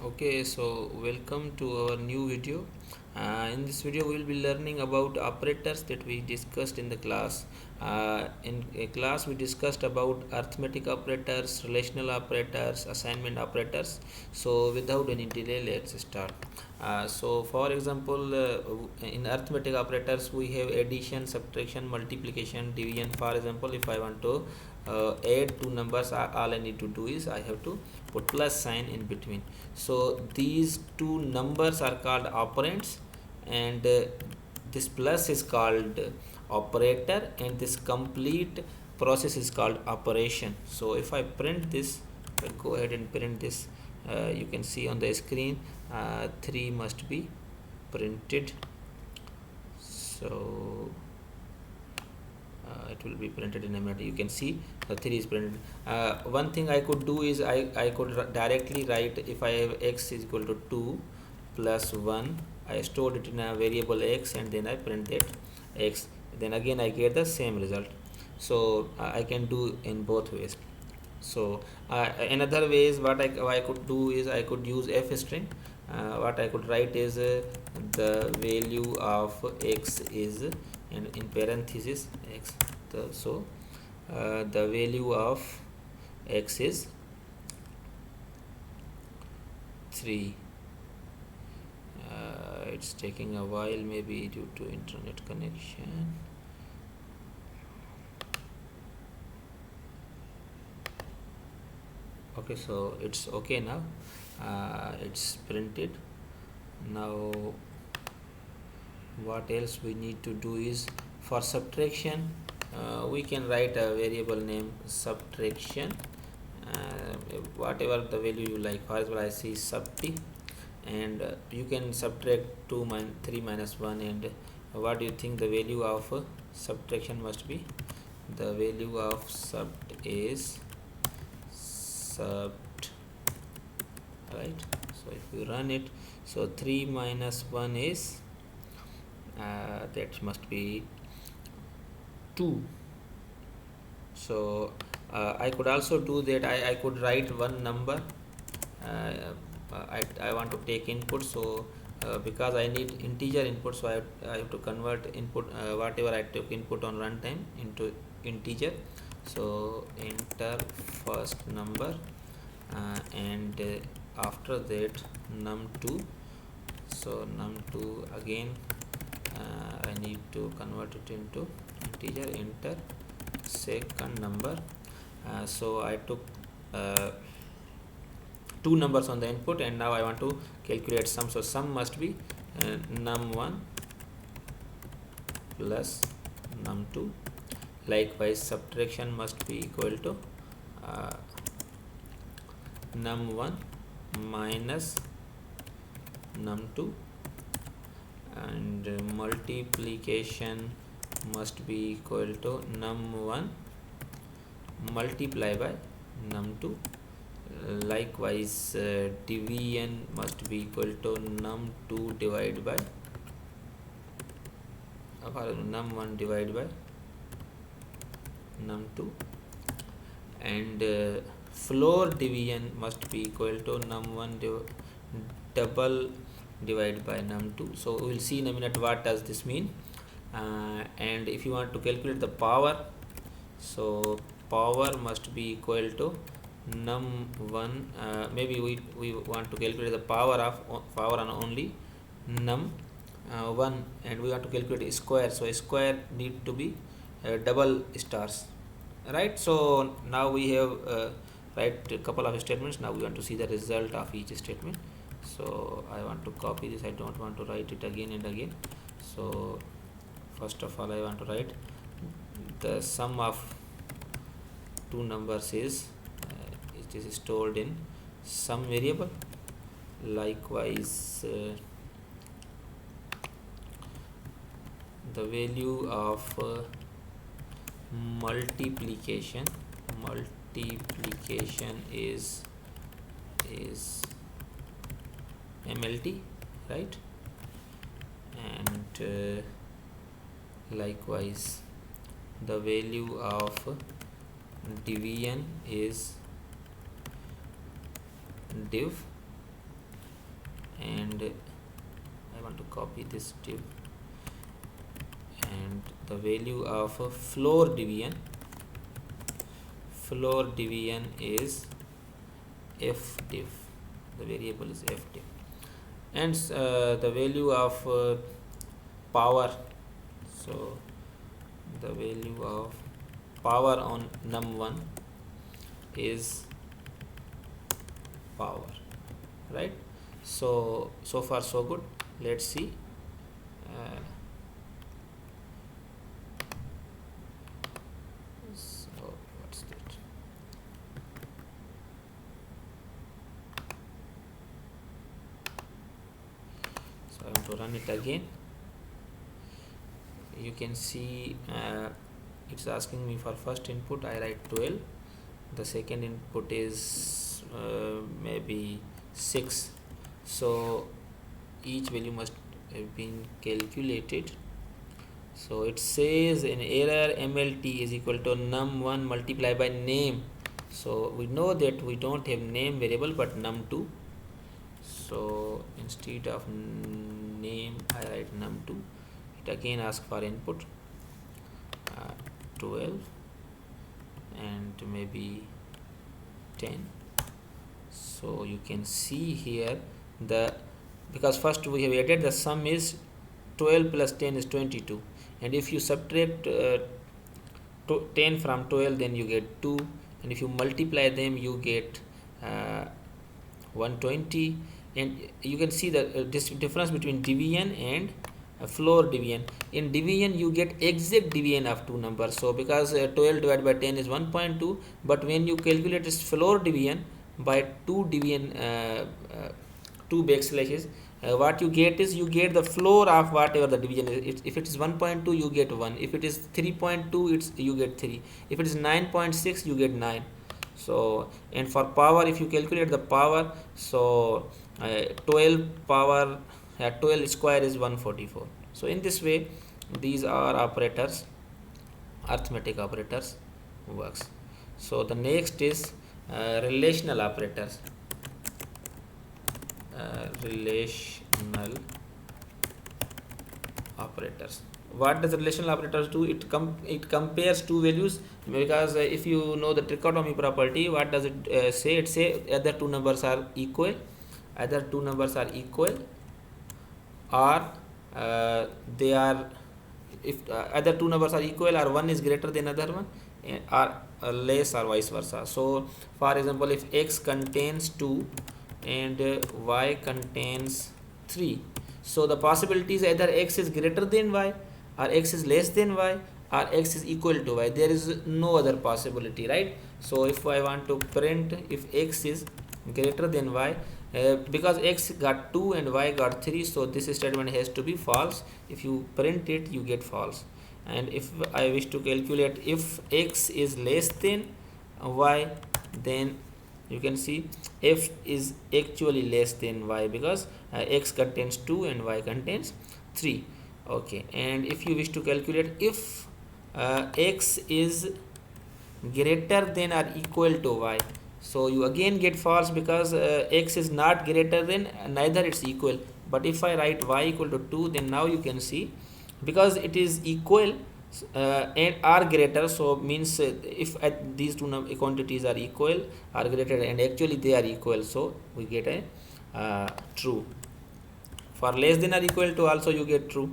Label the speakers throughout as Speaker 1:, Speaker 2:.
Speaker 1: Okay, so welcome to our new video. In this video, we will be learning about operators that we discussed in the class. In a class, we discussed about arithmetic operators, relational operators, assignment operators. So, without any delay, let's start. So, for example, in arithmetic operators, we have addition, subtraction, multiplication, division. For example, if I want to add two numbers, all I need to do is I have to put plus sign in between. So these two numbers are called operands, and this plus is called operator, and this complete process is called operation. So if I print this, I go ahead and print this, you can see on the screen 3 must be printed. So it will be printed in a minute. You can see the 3 is printed. One thing I could do is I could directly write, if I have x is equal to 2 plus 1, I stored it in a variable x and then I print that x, then again I get the same result. So I can do in both ways. So another way is what I could do is I could use f string. What I could write is the value of x is, and in parenthesis x, the value of x is 3. It's taking a while, maybe due to internet connection. Okay, so it's okay now. It's printed. Now what else we need to do is, for subtraction, we can write a variable name subtraction, whatever the value you like. For example, I see sub t, and you can subtract 3 minus 1, and what do you think the value of subtraction must be? The value of subt is subt, right? So if you run it, so 3 minus 1 is that must be 2. So I could also do that. I could write one number. I want to take input, so because I need integer input, so I have to convert input, whatever I took input on runtime, into integer. So enter first number, and after that num2. So num2 again, I need to convert it into integer. Enter second number. So I took two numbers on the input, and now I want to calculate sum. So sum must be num1 plus num2. Likewise, subtraction must be equal to num1 minus num2, and multiplication must be equal to num1 multiply by num2. Likewise, division must be equal to num2 divided by num1 divided by num2, and floor division must be equal to num1 double divided by num2. So we will see in a minute what does this mean. And if you want to calculate the power, so power must be equal to num1, maybe we want to calculate the power on only num1, and we want to calculate a square, so a square need to be double stars, right? So now we have write a couple of statements. Now we want to see the result of each statement. So I want to copy this. I don't want to write it again and again. So first of all, I want to write the sum of two numbers is it is stored in sum variable. Likewise, the value of multiplication is MLT, right? And likewise, the value of division is div, and I want to copy this div, and the value of floor division is f div. The variable is f div, and the value of power, so the value of power on num1 is power, right? So far so good. Let's see. So what's that? So I want to run it again. You can see it's asking me for first input. I write 12. The second input is maybe 6. So each value must have been calculated. So it says in error MLT is equal to num1 multiplied by name. So we know that we don't have name variable but num2. So instead of name I write num2. It again asks for input 12 and maybe 10. So you can see here because first we have added, the sum is 12 plus 10 is 22, and if you subtract 10 from 12 then you get 2, and if you multiply them you get 120, and you can see the difference between division and floor division. In division you get exact division of two numbers, so because 12 divided by 10 is 1.2, but when you calculate this floor division by 2 division 2 backslashes, what you get is you get the floor of whatever the division is. If it is 1.2 you get 1, if it is 3.2 you get 3, if it is 9.6 you get 9. So and for power, if you calculate the power, so 12 power 12 square is 144. So in this way these are operators, arithmetic operators works. So the next is relational operators. Relational operators. What does relational operators do? It compares two values, because if you know the trichotomy property, what does it say? It say either two numbers are equal, or they are, if either two numbers are equal or one is greater than other one, or less, or vice versa. So for example, if x contains 2 and y contains 3, so the possibility is either x is greater than y, or x is less than y, or x is equal to y. There is no other possibility, right? So if I want to print if x is greater than y, because x got 2 and y got 3, so this statement has to be false. If you print it you get false. And if I wish to calculate if x is less than y, then you can see f is actually less than y, because x contains 2 and y contains 3. Okay, and if you wish to calculate if x is greater than or equal to y, so you again get false, because x is not greater than, neither it's equal. But if I write y equal to 2, then now you can see, because it is equal and are greater, so means if these two quantities are equal or greater, and actually they are equal, so we get a true. For less than or equal to also you get true.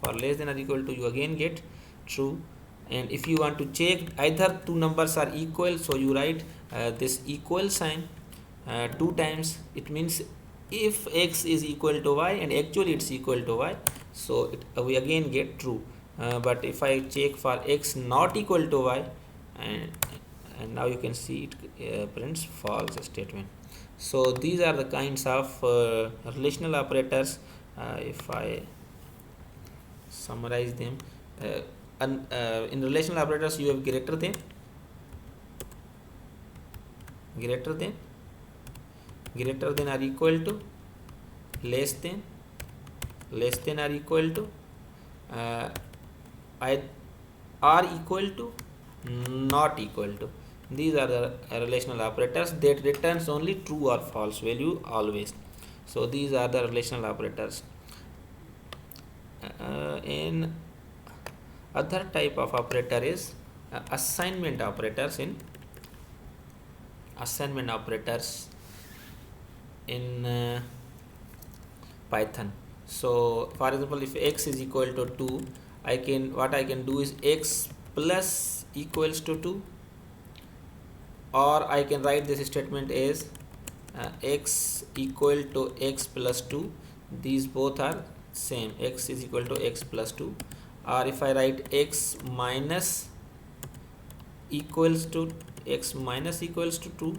Speaker 1: For less than or equal to you again get true. And if you want to check either two numbers are equal, so you write this equal sign 2 times. It means if x is equal to y and actually it's equal to y, so we again get true. But if I check for x not equal to y, and now you can see it prints false statement. So these are the kinds of relational operators. If I summarize them, in relational operators you have greater than, or equal to, less than or equal to, are equal to, not equal to. These are the relational operators that returns only true or false value always. So these are the relational operators. In other type of operator is assignment operators. In assignment operators in Python. So for example, if x is equal to 2, I can do is x plus equals to 2, or I can write this statement as x equal to x plus 2. These both are same, x is equal to x plus 2. Or if I write x minus equals to 2,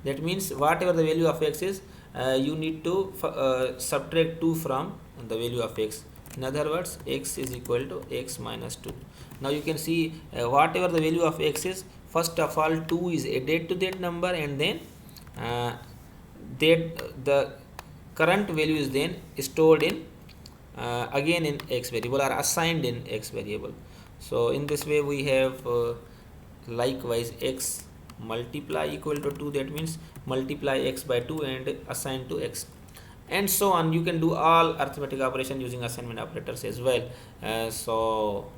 Speaker 1: that means whatever the value of x is, you need to subtract 2 from the value of x. In other words, x is equal to x minus 2. Now you can see whatever the value of x is, first of all 2 is added to that number, and then the current value is then stored in again in x variable, or assigned in x variable. So in this way we have likewise x multiply equal to 2, that means multiply x by 2 and assign to x, and so on. You can do all arithmetic operation using assignment operators as well. So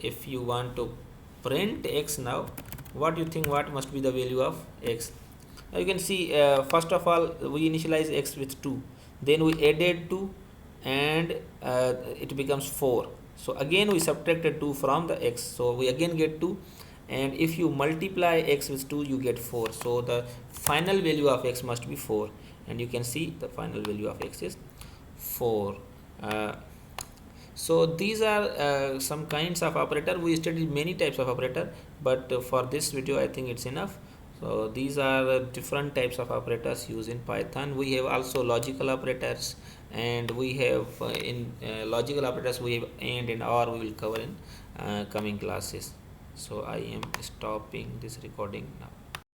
Speaker 1: if you want to print x now, what do you think, what must be the value of x? Now you can see first of all we initialize x with 2, then we added 2, and it becomes 4. So again we subtracted 2 from the x, so we again get 2, and if you multiply x with 2 you get 4. So the final value of x must be 4, and you can see the final value of x is 4. So these are some kinds of operator. We studied many types of operator, but for this video I think it's enough. So these are different types of operators used in Python. We have also logical operators, and we have in logical operators we have and or we will cover in coming classes. So I am stopping this recording now.